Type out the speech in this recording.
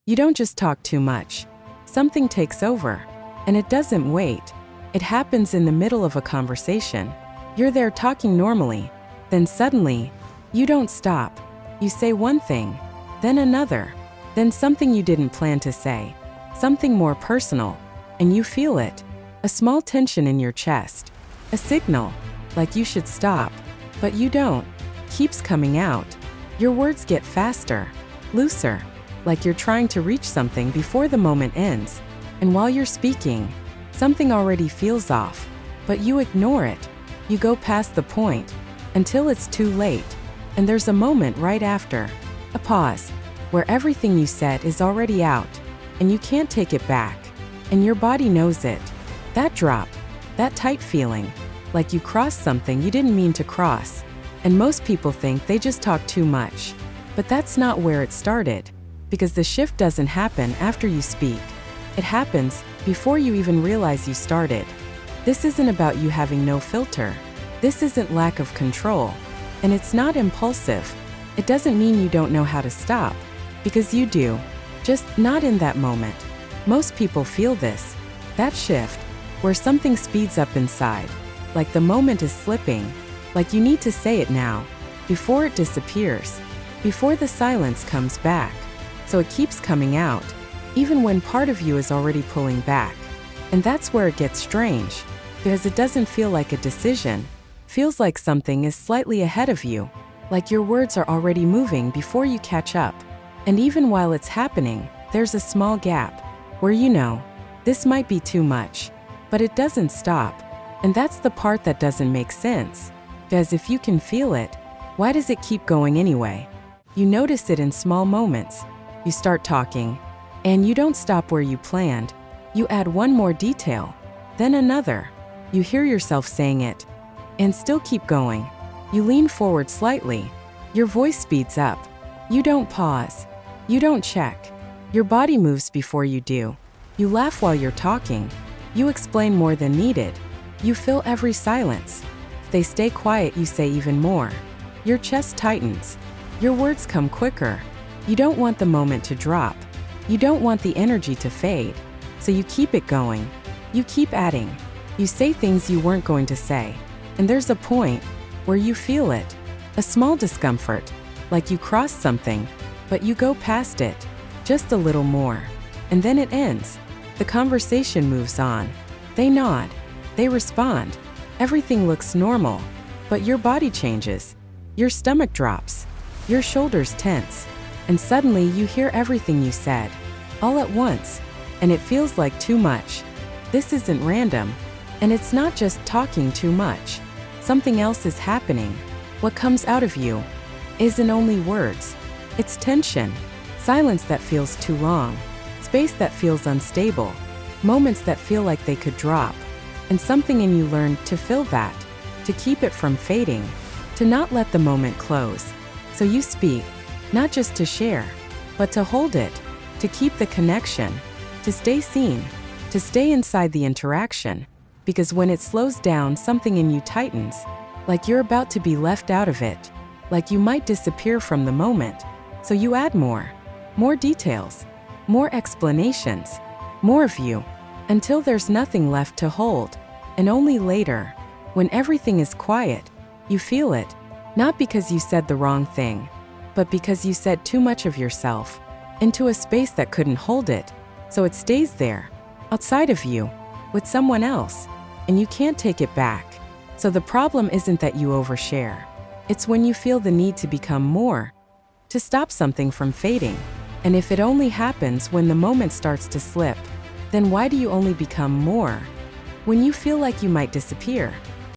You don't just talk too much. Something takes over. And it doesn't wait. It happens in the middle of a conversation. You're there talking normally. Then suddenly, you don't stop. You say one thing, then another, then something you didn't plan to say, something more personal, and you feel it. A small tension in your chest. A signal, like you should stop, but you don't. Keeps coming out. Your words get faster, looser, like you're trying to reach something before the moment ends. And while you're speaking, something already feels off, but you ignore it. You go past the point, until it's too late. And there's a moment right after, a pause, where everything you said is already out, and you can't take it back. And your body knows it. That drop, that tight feeling, like you crossed something you didn't mean to cross. And most people think they just talk too much. But that's not where it started, because the shift doesn't happen after you speak. It happens before you even realize you started. This isn't about you having no filter. This isn't lack of control. And it's not impulsive. It doesn't mean you don't know how to stop, because you do, just not in that moment. Most people feel this, that shift, where something speeds up inside, like the moment is slipping, like you need to say it now, before it disappears, before the silence comes back. So it keeps coming out, even when part of you is already pulling back. And that's where it gets strange, because it doesn't feel like a decision. Feels like something is slightly ahead of you, like your words are already moving before you catch up. And even while it's happening, there's a small gap, where you know, this might be too much, but it doesn't stop. And that's the part that doesn't make sense. Because if you can feel it, why does it keep going anyway? You notice it in small moments. You start talking, and you don't stop where you planned. You add one more detail, then another. You hear yourself saying it, and still keep going. You lean forward slightly. Your voice speeds up. You don't pause. You don't check. Your body moves before you do. You laugh while you're talking. You explain more than needed. You fill every silence. If they stay quiet, you say even more. Your chest tightens. Your words come quicker. You don't want the moment to drop. You don't want the energy to fade. So you keep it going. You keep adding. You say things you weren't going to say. And there's a point where you feel it. A small discomfort, like you crossed something, but you go past it, just a little more. And then it ends. The conversation moves on. They nod. They respond. Everything looks normal. But your body changes. Your stomach drops. Your shoulders tense. And suddenly you hear everything you said, all at once. And it feels like too much. This isn't random. And it's not just talking too much. Something else is happening. What comes out of you isn't only words. It's tension. Silence that feels too long. Space that feels unstable. Moments that feel like they could drop. And something in you learned to fill that. To keep it from fading. To not let the moment close. So you speak, not just to share, but to hold it. To keep the connection. To stay seen. To stay inside the interaction. Because when it slows down, something in you tightens, like you're about to be left out of it, like you might disappear from the moment. So you add more details, more explanations, more of you, until there's nothing left to hold. And only later, when everything is quiet, you feel it, not because you said the wrong thing, but because you said too much of yourself into a space that couldn't hold it. So it stays there, outside of you, with someone else. And you can't take it back. So the problem isn't that you overshare. It's when you feel the need to become more, to stop something from fading. And if it only happens when the moment starts to slip, then why do you only become more when you feel like you might disappear?